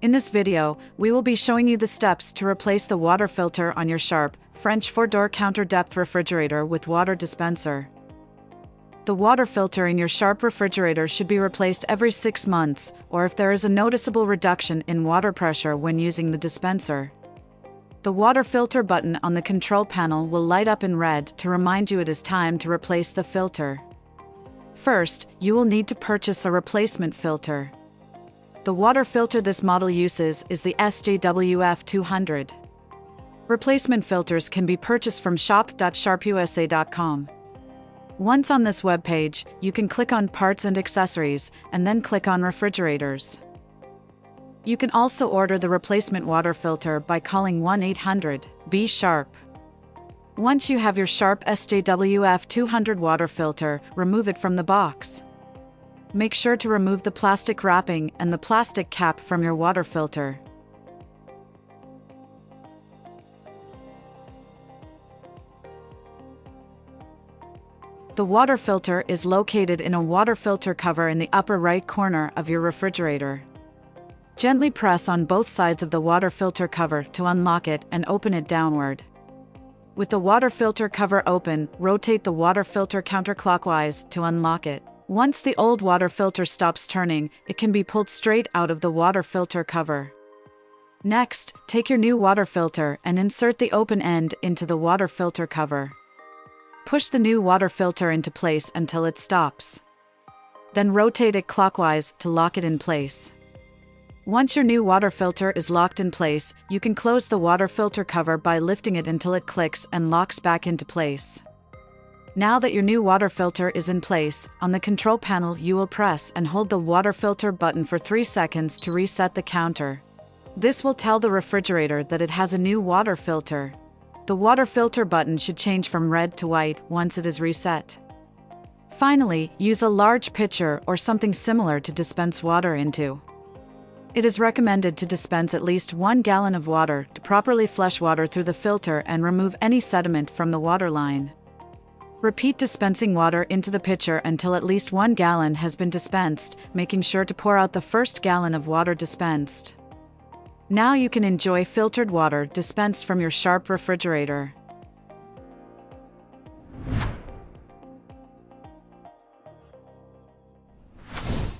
In this video, we will be showing you the steps to replace the water filter on your Sharp French 4-door counter depth refrigerator with water dispenser. The water filter in your Sharp refrigerator should be replaced every 6 months, or if there is a noticeable reduction in water pressure when using the dispenser. The water filter button on the control panel will light up in red to remind you it is time to replace the filter. First, you will need to purchase a replacement filter. The water filter this model uses is the SJWF200. Replacement filters can be purchased from shop.sharpusa.com. Once on this webpage, you can click on Parts and Accessories, and then click on Refrigerators. You can also order the replacement water filter by calling 1-800-BE-SHARP. Once you have your Sharp SJWF200 water filter, remove it from the box. Make sure to remove the plastic wrapping and the plastic cap from your water filter. The water filter is located in a water filter cover in the upper right corner of your refrigerator. Gently press on both sides of the water filter cover to unlock it and open it downward. With the water filter cover open, rotate the water filter counterclockwise to unlock it. Once the old water filter stops turning, it can be pulled straight out of the water filter cover. Next, take your new water filter and insert the open end into the water filter cover. Push the new water filter into place until it stops. Then rotate it clockwise to lock it in place. Once your new water filter is locked in place, you can close the water filter cover by lifting it until it clicks and locks back into place. Now that your new water filter is in place, on the control panel you will press and hold the water filter button for 3 seconds to reset the counter. This will tell the refrigerator that it has a new water filter. The water filter button should change from red to white once it is reset. Finally, use a large pitcher or something similar to dispense water into. It is recommended to dispense at least 1 gallon of water to properly flush water through the filter and remove any sediment from the water line. Repeat dispensing water into the pitcher until at least 1 gallon has been dispensed, making sure to pour out the first gallon of water dispensed. Now you can enjoy filtered water dispensed from your Sharp refrigerator.